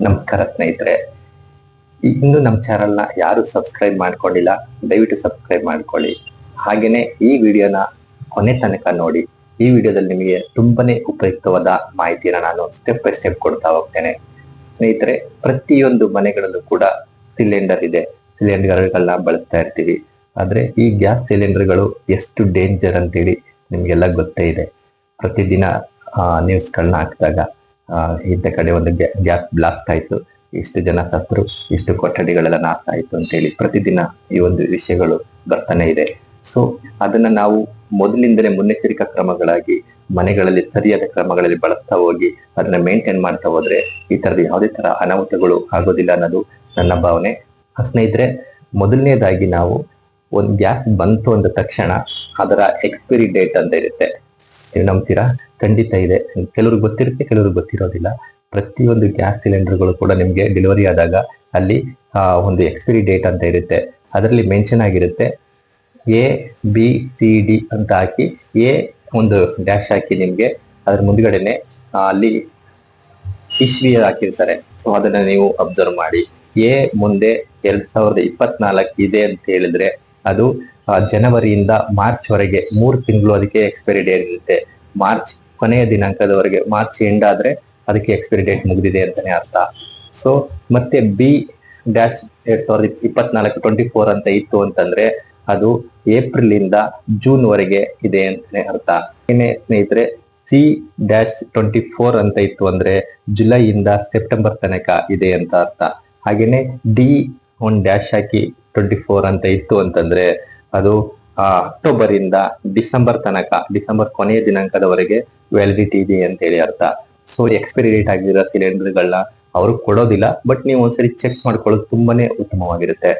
ನಮಸ್ಕಾರ ಸ್ನೇಹಿತರೆ, ಇನ್ನು ನಮ್ಮ ಚಾನಲ್ನ ಯಾರು ಸಬ್ಸ್ಕ್ರೈಬ್ ಮಾಡ್ಕೊಂಡಿಲ್ಲ, ದಯವಿಟ್ಟು ಸಬ್ಸ್ಕ್ರೈಬ್ ಮಾಡ್ಕೊಳ್ಳಿ. ಹಾಗೇನೆ ಈ ವಿಡಿಯೋನ ಕೊನೆ ತನಕ ನೋಡಿ. ಈ ವಿಡಿಯೋದಲ್ಲಿ ನಿಮಗೆ ತುಂಬಾನೇ ಉಪಯುಕ್ತವಾದ ಮಾಹಿತಿಯನ್ನು ನಾನು ಸ್ಟೆಪ್ ಬೈ ಸ್ಟೆಪ್ ಕೊಡ್ತಾ ಹೋಗ್ತೇನೆ. ಸ್ನೇಹಿತರೆ, ಪ್ರತಿಯೊಂದು ಮನೆಗಳಲ್ಲೂ ಕೂಡ ಸಿಲಿಂಡರ್ ಇದೆ. ಸಿಲಿಂಡರ್ಗಳನ್ನ ಬಳಸ್ತಾ ಇರ್ತೀವಿ. ಆದ್ರೆ ಈ ಗ್ಯಾಸ್ ಸಿಲಿಂಡರ್ಗಳು ಎಷ್ಟು ಡೇಂಜರ್ ಅಂತೇಳಿ ನಿಮ್ಗೆಲ್ಲ ಗೊತ್ತೇ ಇದೆ. ಪ್ರತಿದಿನ ನ್ಯೂಸ್ಗಳನ್ನ ಹಾಕಿದಾಗ ಇಂಥ ಕಡೆ ಒಂದು ಗ್ಯಾಸ್ ಬ್ಲಾಸ್ಟ್ ಆಯ್ತು, ಇಷ್ಟು ಜನ ಸತ್ರು, ಇಷ್ಟು ಕೊಠಡಿಗಳೆಲ್ಲ ನಾಶ ಆಯ್ತು ಅಂತೇಳಿ ಪ್ರತಿದಿನ ಈ ಒಂದು ವಿಷಯಗಳು ಬರ್ತಾನೆ ಇದೆ. ಸೊ ಅದನ್ನ ನಾವು ಮೊದಲಿಂದಲೇ ಮುನ್ನೆಚ್ಚರಿಕಾ ಕ್ರಮಗಳಾಗಿ ಮನೆಗಳಲ್ಲಿ ಸರಿಯಾದ ಕ್ರಮಗಳಲ್ಲಿ ಬಳಸ್ತಾ ಹೋಗಿ ಅದನ್ನ ಮೇಂಟೈನ್ ಮಾಡ್ತಾ ಹೋದ್ರೆ ಈ ತರದ ಯಾವುದೇ ತರ ಅನಾಹುತಗಳು ಆಗೋದಿಲ್ಲ ಅನ್ನೋದು ನನ್ನ ಭಾವನೆ. ಸ್ನೇಹಿತರೆ, ಮೊದಲನೇದಾಗಿ ನಾವು ಒಂದು ಗ್ಯಾಸ್ ಬಂತು ಅಂದ ತಕ್ಷಣ ಅದರ ಎಕ್ಸ್ಪೈರಿ ಡೇಟ್ ಅಂತ ಇರುತ್ತೆ. ನೀವು ನಂಬ್ತೀರಾ? ಖಂಡಿತ ಇದೆ. ಕೆಲವ್ರಿಗೆ ಗೊತ್ತಿರುತ್ತೆ, ಕೆಲವ್ರಿಗೆ ಗೊತ್ತಿರೋದಿಲ್ಲ. ಪ್ರತಿಯೊಂದು ಗ್ಯಾಸ್ ಸಿಲಿಂಡರ್ಗಳು ಕೂಡ ನಿಮ್ಗೆ ಡೆಲಿವರಿ ಆದಾಗ ಅಲ್ಲಿ ಒಂದು ಎಕ್ಸ್ಪೈರಿ ಡೇಟ್ ಅಂತ ಇರುತ್ತೆ. ಅದರಲ್ಲಿ ಮೆನ್ಷನ್ ಆಗಿರುತ್ತೆ ABCD ಅಂತ ಹಾಕಿ, ಎ ಒಂದು ಡ್ಯಾಶ್ ಹಾಕಿ ನಿಮ್ಗೆ ಅದ್ರ ಮುಂದ್ಗಡೆನೆ ಅಲ್ಲಿ ಇಸ್ವಿ ಹಾಕಿರ್ತಾರೆ. ಸೊ ಅದನ್ನ ನೀವು ಅಬ್ಸರ್ವ್ ಮಾಡಿ. ಎ ಮುಂದೆ 2024 ಇದೆ ಅಂತ ಹೇಳಿದ್ರೆ ಅದು ಜನವರಿಯಿಂದ ಮಾರ್ಚ್ ವರೆಗೆ 3 ತಿಂಗಳು ಅದಕ್ಕೆ ಎಕ್ಸ್ಪೈರಿ ಡೇಟ್ ಇರುತ್ತೆ. ಮಾರ್ಚ್ ಕೊನೆಯ ದಿನಾಂಕದವರೆಗೆ, ಮಾರ್ಚ್ ಎಂಡ್ ಆದ್ರೆ ಅದಕ್ಕೆ ಎಕ್ಸ್ಪೈರಿ ಡೇಟ್ ಮುಗಿದಿದೆ ಅಂತಾನೆ ಅರ್ಥ. ಸೊ ಮತ್ತೆ ಬಿ ಡ್ಯಾಶ್ 2024 ಅಂತ ಇತ್ತು ಅಂತಂದ್ರೆ ಅದು ಏಪ್ರಿಲ್ ಇಂದ ಜೂನ್ ವರೆಗೆ ಇದೆ ಅಂತಾನೆ ಅರ್ಥ. ಸ್ನೇಹಿತರೆ, C-24 ಅಂತ ಇತ್ತು ಅಂದ್ರೆ ಜುಲೈ ಇಂದ ಸೆಪ್ಟೆಂಬರ್ ತನಕ ಇದೆ ಅಂತ ಅರ್ಥ. ಹಾಗೇನೆ D ಒಂದು ಡ್ಯಾಶ್ ಹಾಕಿ 24 ಅಂತ ಇತ್ತು ಅಂತಂದ್ರೆ ಅದು ಅಕ್ಟೋಬರ್ ಇಂದ ಡಿಸೆಂಬರ್ ತನಕ, ಡಿಸೆಂಬರ್ ಕೊನೆಯ ದಿನಾಂಕದವರೆಗೆ ವ್ಯಾಲಿಡಿಟಿ ಇದೆ ಅಂತ ಹೇಳಿ ಅರ್ಥ. ಸೊ ಎಕ್ಸ್ಪೈರಿ ಡೇಟ್ ಆಗಿರೋ ಸಿಲಿಂಡರ್ಗಳನ್ನ ಅವರು ಕೊಡೋದಿಲ್ಲ, ಬಟ್ ನೀವು ಒಂದ್ಸರಿ ಚೆಕ್ ಮಾಡ್ಕೊಳ್ಳೋದು ತುಂಬಾನೇ ಉತ್ತಮವಾಗಿರುತ್ತೆ.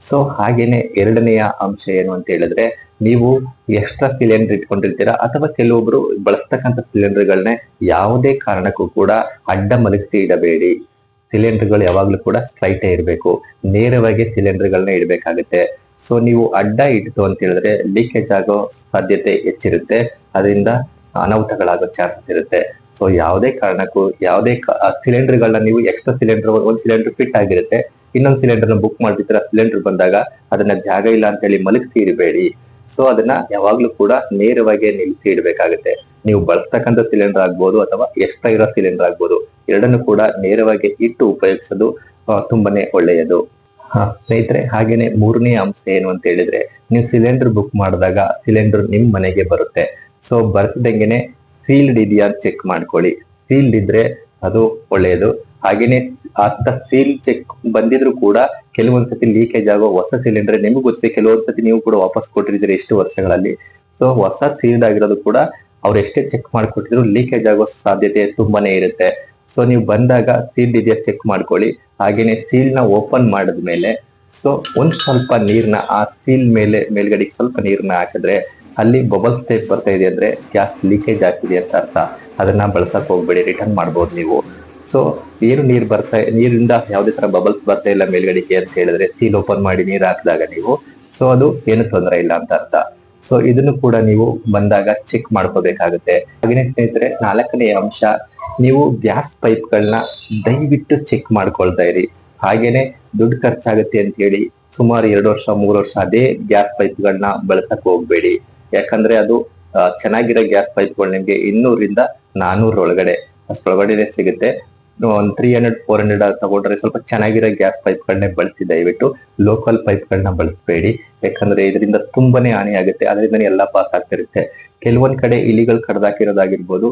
ಸೊ ಹಾಗೇನೆ ಎರಡನೆಯ ಅಂಶ ಏನು ಅಂತ ಹೇಳಿದ್ರೆ, ನೀವು ಎಕ್ಸ್ಟ್ರಾ ಸಿಲಿಂಡರ್ ಇಟ್ಕೊಂಡಿರ್ತೀರಾ ಅಥವಾ ಕೆಲವೊಬ್ರು ಬಳಸ್ತಕ್ಕಂಥ ಸಿಲಿಂಡರ್ಗಳನ್ನ ಯಾವುದೇ ಕಾರಣಕ್ಕೂ ಕೂಡ ಅಡ್ಡ ಮಲಗಿಸಿ ಇಡಬೇಡಿ. ಸಿಲಿಂಡರ್ಗಳು ಯಾವಾಗ್ಲೂ ಕೂಡ ಸ್ಟ್ರೈಟೇ ಇರಬೇಕು, ನೇರವಾಗಿ ಸಿಲಿಂಡರ್ಗಳನ್ನ ಇಡಬೇಕಾಗುತ್ತೆ. ಸೊ ನೀವು ಅಡ್ಡ ಇಟ್ಟು ಅಂತ ಹೇಳಿದ್ರೆ ಲೀಕೇಜ್ ಆಗೋ ಸಾಧ್ಯತೆ ಹೆಚ್ಚಿರುತ್ತೆ, ಅದರಿಂದ ಅನಾಹುತಗಳಾಗೋ ಚಾನ್ಸಸ್ ಇರುತ್ತೆ. ಸೊ ಯಾವುದೇ ಕಾರಣಕ್ಕೂ ಯಾವುದೇ ಸಿಲಿಂಡರ್ಗಳನ್ನ ನೀವು ಎಕ್ಸ್ಟ್ರಾ ಸಿಲಿಂಡರ್, ಒಂದ್ ಸಿಲಿಂಡರ್ ಫಿಟ್ ಆಗಿರುತ್ತೆ, ಇನ್ನೊಂದು ಸಿಲಿಂಡರ್ ಬುಕ್ ಮಾಡ್ತಿರ್ತೀರ, ಸಿಲಿಂಡರ್ ಬಂದಾಗ ಅದನ್ನ ಜಾಗ ಇಲ್ಲ ಅಂತ ಹೇಳಿ ಮಲಗಿಸಿ ಇಡಬೇಡಿ. ಸೊ ಅದನ್ನ ಯಾವಾಗ್ಲೂ ಕೂಡ ನೇರವಾಗಿ ನಿಲ್ಲಿಸಿ ಇಡಬೇಕಾಗುತ್ತೆ. ನೀವು ಬಳಸ್ತಕ್ಕಂಥ ಸಿಲಿಂಡರ್ ಆಗ್ಬೋದು ಅಥವಾ ಎಕ್ಸ್ಟ್ರಾ ಇರೋ ಸಿಲಿಂಡರ್ ಆಗ್ಬೋದು, ಎರಡನ್ನು ಕೂಡ ನೇರವಾಗಿ ಇಟ್ಟು ಉಪಯೋಗಿಸೋದು ತುಂಬಾನೇ ಒಳ್ಳೆಯದು. ಸ್ನೇಹಿತರೆ, ಹಾಗೇನೆ ಮೂರನೇ ಅಂಶ ಏನು ಅಂತ ಹೇಳಿದ್ರೆ, ನೀವು ಸಿಲಿಂಡರ್ ಬುಕ್ ಮಾಡಿದಾಗ ಸಿಲಿಂಡರ್ ನಿಮ್ ಮನೆಗೆ ಬರುತ್ತೆ. ಸೊ ಬರ್ತಿದಂಗೆನೆ ಸೀಲ್ಡ್ ಇದೆಯಾ ಅಂತ ಚೆಕ್ ಮಾಡ್ಕೊಳ್ಳಿ. ಸೀಲ್ಡ್ ಇದ್ರೆ ಅದು ಒಳ್ಳೆಯದು. ಹಾಗೇನೆ ಅಂತ ಸೀಲ್ ಚೆಕ್ ಬಂದಿದ್ರು ಕೂಡ ಕೆಲವೊಂದ್ಸತಿ ಲೀಕೇಜ್ ಆಗೋ ಹೊಸ ಸಿಲಿಂಡರ್ ನಿಮ್ಗೆ ಗೊತ್ತಿದೆ, ಕೆಲವೊಂದ್ಸತಿ ನೀವು ಕೂಡ ವಾಪಸ್ ಕೊಟ್ಟಿರ್ತೀರಿ ಎಷ್ಟು ವರ್ಷಗಳಲ್ಲಿ. ಸೊ ಹೊಸ ಸೀಲ್ಡ್ ಆಗಿರೋದು ಕೂಡ ಅವ್ರು ಎಷ್ಟೇ ಚೆಕ್ ಮಾಡ್ಕೊಟ್ಟಿದ್ರು ಲೀಕೇಜ್ ಆಗೋ ಸಾಧ್ಯತೆ ತುಂಬಾನೇ ಇರುತ್ತೆ. ಸೊ ನೀವು ಬಂದಾಗ ಸೀಲ್ಡ್ ಇದೆಯಾ ಚೆಕ್ ಮಾಡ್ಕೊಳ್ಳಿ. ಹಾಗೇನೆ ಸೀಲ್ ನ ಓಪನ್ ಮಾಡಿದ್ಮೇಲೆ ಸೊ ಒಂದ್ ಸ್ವಲ್ಪ ನೀರ್ನ ಆ ಸೀಲ್ ಮೇಲ್ಗಡೆ ಸ್ವಲ್ಪ ನೀರ್ನ ಹಾಕಿದ್ರೆ ಅಲ್ಲಿ ಬಬಲ್ಸ್ ಟೈಪ್ ಬರ್ತಾ ಇದೆ ಅಂದ್ರೆ ಗ್ಯಾಸ್ ಲೀಕೇಜ್ ಆಗ್ತಿದೆ ಅಂತ ಅರ್ಥ. ಅದನ್ನ ಬಳಸಕ್ ಹೋಗ್ಬೇಡಿ, ರಿಟರ್ನ್ ಮಾಡ್ಬೋದು ನೀವು. ಸೊ ಏನು ನೀರಿಂದ ಯಾವುದೇ ತರ ಬಬಲ್ಸ್ ಬರ್ತಾ ಇಲ್ಲ ಮೇಲ್ಗಡೆಗೆ ಅಂತ ಹೇಳಿದ್ರೆ ಸೀಲ್ ಓಪನ್ ಮಾಡಿ ನೀರ್ ಹಾಕಿದಾಗ ನೀವು, ಸೊ ಅದು ಏನು ತೊಂದರೆ ಇಲ್ಲ ಅಂತ ಅರ್ಥ. ಸೊ ಇದನ್ನು ಕೂಡ ನೀವು ಬಂದಾಗ ಚೆಕ್ ಮಾಡ್ಕೋಬೇಕಾಗುತ್ತೆ. ಹಾಗೇನೆ ಸ್ನೇಹಿತರೆ, ನಾಲ್ಕನೇ ಅಂಶ, ನೀವು ಗ್ಯಾಸ್ ಪೈಪ್ಗಳನ್ನ ದಯವಿಟ್ಟು ಚೆಕ್ ಮಾಡ್ಕೊಳ್ತಾ ಇರಿ. ಹಾಗೇನೆ ದುಡ್ಡು ಖರ್ಚಾಗುತ್ತೆ ಅಂತ ಹೇಳಿ ಸುಮಾರು 2 ವರ್ಷ 3 ವರ್ಷ ಅದೇ ಗ್ಯಾಸ್ ಪೈಪ್ಗಳನ್ನ ಬಳಸಕ್ ಹೋಗ್ಬೇಡಿ. ಯಾಕಂದ್ರೆ ಅದು ಚೆನ್ನಾಗಿರೋ ಗ್ಯಾಸ್ ಪೈಪ್ಗಳು ನಿಮ್ಗೆ 200 - 400 ಒಳಗಡೆ ಅಷ್ಟೊಳಗಡೆ ಸಿಗುತ್ತೆ. ಒಂದು 300-400 ತಗೊಂಡ್ರೆ ಸ್ವಲ್ಪ ಚೆನ್ನಾಗಿರೋ ಗ್ಯಾಸ್ ಪೈಪ್ಗಳನ್ನೇ ಬಳಸಿ. ದಯವಿಟ್ಟು ಲೋಕಲ್ ಪೈಪ್ಗಳನ್ನ ಬಳಸಬೇಡಿ, ಯಾಕಂದ್ರೆ ಇದರಿಂದ ತುಂಬಾನೇ ಹಾನಿ ಆಗುತ್ತೆ. ಅದರಿಂದ ಎಲ್ಲ ಪಾಸ್ ಆಗ್ತಿರುತ್ತೆ. ಕೆಲವೊಂದ್ ಕಡೆ ಇಲಿಗಳು ಕಡ್ದಾಕಿರೋದಾಗಿರ್ಬೋದು,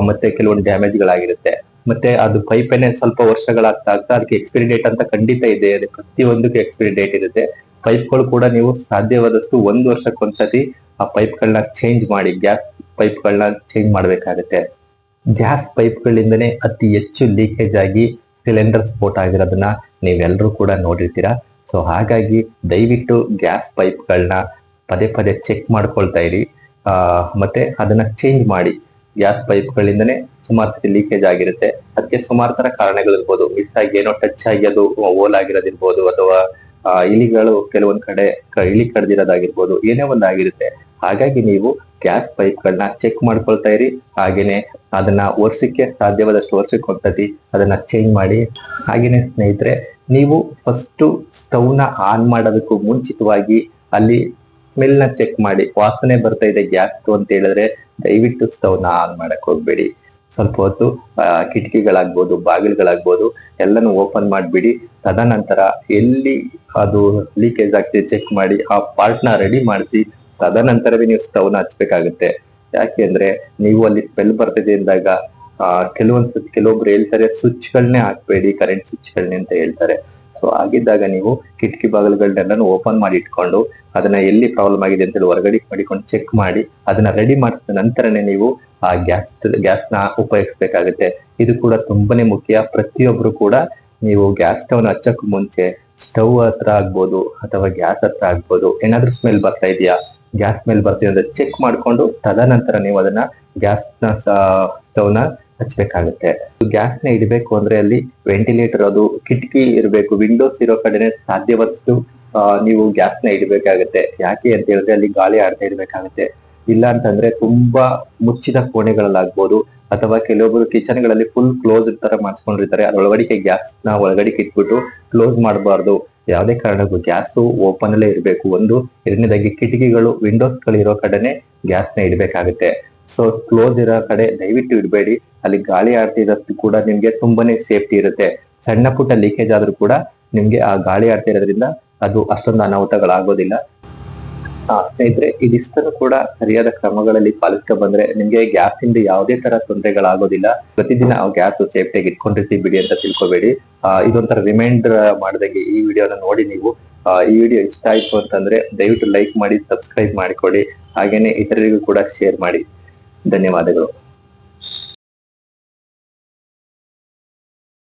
ಮತ್ತೆ ಕೆಲವೊಂದು ಡ್ಯಾಮೇಜ್ ಗಳಾಗಿರುತ್ತೆ. ಮತ್ತೆ ಅದು ಪೈಪೇನೆ ಸ್ವಲ್ಪ ವರ್ಷಗಳಾಗ್ತಾ ಅದಕ್ಕೆ ಎಕ್ಸ್ಪೈರಿ ಡೇಟ್ ಅಂತ ಖಂಡಿತ ಇದೆ. ಪ್ರತಿಯೊಂದಕ್ಕೆ ಎಕ್ಸ್ಪೈರಿ ಡೇಟ್ ಇರುತ್ತೆ. ಪೈಪ್ಗಳು ಕೂಡ ನೀವು ಸಾಧ್ಯವಾದಷ್ಟು 1 ವರ್ಷಕ್ಕೊಂದ್ಸತಿ ಆ ಪೈಪ್ಗಳನ್ನ ಚೇಂಜ್ ಮಾಡಿ, ಗ್ಯಾಸ್ ಪೈಪ್ಗಳನ್ನ ಚೇಂಜ್ ಮಾಡ್ಬೇಕಾಗುತ್ತೆ. ಗ್ಯಾಸ್ ಪೈಪ್ಗಳಿಂದನೇ ಅತಿ ಹೆಚ್ಚು ಲೀಕೇಜ್ ಆಗಿ ಸಿಲಿಂಡರ್ ಸ್ಫೋಟ ಆಗಿರೋದನ್ನ ನೀವೆಲ್ಲರೂ ಕೂಡ ನೋಡಿರ್ತೀರಾ. ಸೊ ಹಾಗಾಗಿ ದಯವಿಟ್ಟು ಗ್ಯಾಸ್ ಪೈಪ್ಗಳನ್ನ ಪದೇ ಪದೇ ಚೆಕ್ ಮಾಡ್ಕೊಳ್ತಾ ಇರಿ, ಮತ್ತೆ ಅದನ್ನ ಚೇಂಜ್ ಮಾಡಿ. ಗ್ಯಾಸ್ ಪೈಪ್ಗಳಿಂದನೇ ಸುಮಾರು ಸತಿ ಲೀಕೇಜ್ ಆಗಿರುತ್ತೆ. ಅದಕ್ಕೆ ಸುಮಾರು ತರ ಕಾರಣಗಳಿರ್ಬೋದು. ಮಿಸ್ ಆಗಿ ಏನೋ ಟಚ್ ಆಗಿ ಅದು ಓಲ್ ಆಗಿರೋದಿರ್ಬೋದು, ಅಥವಾ ಇಲಿಗಳು ಕೆಲವೊಂದ್ ಕಡೆ ಇಲಿ ಕಡ್ದಿರೋದಾಗಿರ್ಬೋದು, ಏನೇ ಒಂದಾಗಿರುತ್ತೆ. ಹಾಗಾಗಿ ನೀವು ಗ್ಯಾಸ್ ಪೈಪ್ಗಳನ್ನ ಚೆಕ್ ಮಾಡ್ಕೊಳ್ತಾ ಇರಿ. ಹಾಗೇನೆ ಅದನ್ನ ವರ್ಷಕ್ಕೆ ಸಾಧ್ಯವಾದಷ್ಟು ವರ್ಷಕ್ಕೆ ಒಂದ್ಸತಿ ಅದನ್ನ ಚೇಂಜ್ ಮಾಡಿ. ಹಾಗೇನೆ ಸ್ನೇಹಿತರೆ, ನೀವು ಫಸ್ಟ್ ಸ್ಟವ್ನ ಆನ್ ಮಾಡೋದಕ್ಕೂ ಮುಂಚಿತವಾಗಿ ಅಲ್ಲಿ ಸ್ಮೆಲ್ ನ ಚೆಕ್ ಮಾಡಿ. ವಾಸನೆ ಬರ್ತಾ ಇದೆ ಗ್ಯಾಸ್ ಅಂತ ಹೇಳಿದ್ರೆ ದಯವಿಟ್ಟು ಸ್ಟವ್ನ ಆನ್ ಮಾಡಕ್ ಹೋಗ್ಬೇಡಿ. ಸ್ವಲ್ಪ ಹೊತ್ತು ಕಿಟಕಿಗಳಾಗ್ಬೋದು, ಬಾಗಿಲುಗಳಾಗ್ಬೋದು ಎಲ್ಲಾನು ಓಪನ್ ಮಾಡ್ಬಿಡಿ. ತದನಂತರ ಎಲ್ಲಿ ಅದು ಲೀಕೇಜ್ ಆಗ್ತಿದೆ ಚೆಕ್ ಮಾಡಿ, ಆ ಪಾರ್ಟ್ ನ ರೆಡಿ ಮಾಡಿಸಿ ತದನಂತರವೇ ನೀವು ಸ್ಟವ್ನ ಹಚ್ಬೇಕಾಗುತ್ತೆ. ಯಾಕೆಂದ್ರೆ ನೀವು ಅಲ್ಲಿ ಸ್ಮೆಲ್ ಬರ್ತಿದೆ ಅಂದಾಗ ಕೆಲವೊಬ್ರು ಹೇಳ್ತಾರೆ ಸ್ವಿಚ್ಗಳನ್ನೇ ಹಾಕ್ಬೇಡಿ, ಕರೆಂಟ್ ಸ್ವಿಚ್ಗಳನ್ನೇ ಅಂತ ಹೇಳ್ತಾರೆ. ಸೊ ಆಗಿದ್ದಾಗ ನೀವು ಕಿಟಕಿ ಬಾಗಿಲುಗಳನ್ನೆಲ್ಲಾನು ಓಪನ್ ಮಾಡಿ ಇಟ್ಕೊಂಡು ಅದನ್ನ ಎಲ್ಲಿ ಪ್ರಾಬ್ಲಮ್ ಆಗಿದೆ ಅಂತ ಹೇಳಿ ಹೊರಗಡೆ ಮಾಡಿಕೊಂಡು ಚೆಕ್ ಮಾಡಿ ಅದನ್ನ ರೆಡಿ ಮಾಡಿದ ನಂತರನೇ ನೀವು ಆ ಗ್ಯಾಸ್ನ ಉಪಯೋಗಿಸ್ಬೇಕಾಗುತ್ತೆ. ಇದು ಕೂಡ ತುಂಬಾನೇ ಮುಖ್ಯ. ಪ್ರತಿಯೊಬ್ರು ಕೂಡ ನೀವು ಗ್ಯಾಸ್ ಸ್ಟವ್ ನ ಹಚ್ಚಕ್ಕೂ ಮುಂಚೆ ಸ್ಟವ್ ಹತ್ರ ಆಗ್ಬೋದು ಅಥವಾ ಗ್ಯಾಸ್ ಹತ್ರ ಆಗ್ಬೋದು ಏನಾದ್ರೂ ಸ್ಮೆಲ್ ಬರ್ತಾ ಇದೆಯಾ, ಗ್ಯಾಸ್ ಸ್ಮೆಲ್ ಬರ್ತಿದೆ ಅಂತ ಚೆಕ್ ಮಾಡ್ಕೊಂಡು ತದನಂತರ ನೀವು ಅದನ್ನ ಸ್ಟವ್ ನ ಹಚ್ಬೇಕಾಗುತ್ತೆ. ಗ್ಯಾಸ್ ನ ಇಡಬೇಕು ಅಂದ್ರೆ ಅಲ್ಲಿ ವೆಂಟಿಲೇಟರ್, ಅದು ಕಿಟಕಿ ಇರಬೇಕು, ವಿಂಡೋಸ್ ಇರೋ ಕಡೆನೆ ಸಾಧ್ಯವಾದಷ್ಟು ನೀವು ಗ್ಯಾಸ್ ನ ಇಡಬೇಕಾಗುತ್ತೆ. ಯಾಕೆ ಅಂತ ಹೇಳಿದ್ರೆ ಅಲ್ಲಿ ಗಾಳಿ ಆಡ್ತಾ ಇರ್ಬೇಕಾಗುತ್ತೆ. ಇಲ್ಲ ಅಂತಂದ್ರೆ ತುಂಬಾ ಮುಚ್ಚಿದ ಕೋಣೆಗಳಲ್ಲಾಗ್ಬೋದು ಅಥವಾ ಕೆಲವೊಬ್ರು ಕಿಚನ್ ಗಳಲ್ಲಿ ಫುಲ್ ಕ್ಲೋಸ್ ತರ ಮಾಡಿಸ್ಕೊಂಡಿರ್ತಾರೆ. ಅದ್ರೊಳಗಡೆ ಗ್ಯಾಸ್ ನ ಒಳಗಡೆ ಇಟ್ಬಿಟ್ಟು ಕ್ಲೋಸ್ ಮಾಡಬಾರ್ದು. ಯಾವುದೇ ಕಾರಣಕ್ಕೂ ಗ್ಯಾಸ್ ಓಪನ್ ಅಲ್ಲೇ ಇರಬೇಕು. ಒಂದು ಎರಡನೇದಾಗಿ ಕಿಟಕಿಗಳು, ವಿಂಡೋಸ್ ಗಳು ಇರೋ ಕಡೆನೆ ಗ್ಯಾಸ್ ನ ಇಡಬೇಕಾಗುತ್ತೆ. ಸೊ ಕ್ಲೋಸ್ ಇರೋ ಕಡೆ ದಯವಿಟ್ಟು ಇಡಬೇಡಿ. ಅಲ್ಲಿ ಗಾಳಿ ಆಡ್ತಿದ್ದಷ್ಟು ಕೂಡ ನಿಮ್ಗೆ ತುಂಬಾನೇ ಸೇಫ್ಟಿ ಇರುತ್ತೆ. ಸಣ್ಣ ಪುಟ್ಟ ಲೀಕೇಜ್ ಆದ್ರೂ ಕೂಡ ನಿಮ್ಗೆ ಆ ಗಾಳಿ ಆಡ್ತಿರೋದ್ರಿಂದ ಅದು ಅಷ್ಟೊಂದು ಅನಾಹುತಗಳಾಗೋದಿಲ್ಲ. ಸ್ನೇಹಿತರೆ, ಇದಿಷ್ಟನ್ನು ಕೂಡ ಸರಿಯಾದ ಕ್ರಮಗಳಲ್ಲಿ ಪಾಲಿಸ್ಕೊ ಬಂದ್ರೆ ನಿಮ್ಗೆ ಗ್ಯಾಸ್ ಇಂದ ಯಾವುದೇ ತರ ತೊಂದರೆಗಳಾಗೋದಿಲ್ಲ. ಪ್ರತಿದಿನ ಗ್ಯಾಸ್ ಸೇಫ್ಟಿಯಾಗಿ ಇಟ್ಕೊಂಡಿರ್ತೀವಿ ಬಿಡಿ ಅಂತ ತಿಳ್ಕೊಬೇಡಿ. ಇದೊಂಥರ ರಿಮೈಂಡರ್ ಮಾಡಿದಂಗೆ ಈ ವಿಡಿಯೋನ ನೋಡಿ ನೀವು ಈ ವಿಡಿಯೋ ಇಷ್ಟ ಆಯ್ತು ಅಂತಂದ್ರೆ ದಯವಿಟ್ಟು ಲೈಕ್ ಮಾಡಿ, ಸಬ್ಸ್ಕ್ರೈಬ್ ಮಾಡಿಕೊಡಿ. ಹಾಗೇನೆ ಇತರರಿಗೂ ಕೂಡ ಶೇರ್ ಮಾಡಿ. ಧನ್ಯವಾದಗಳು.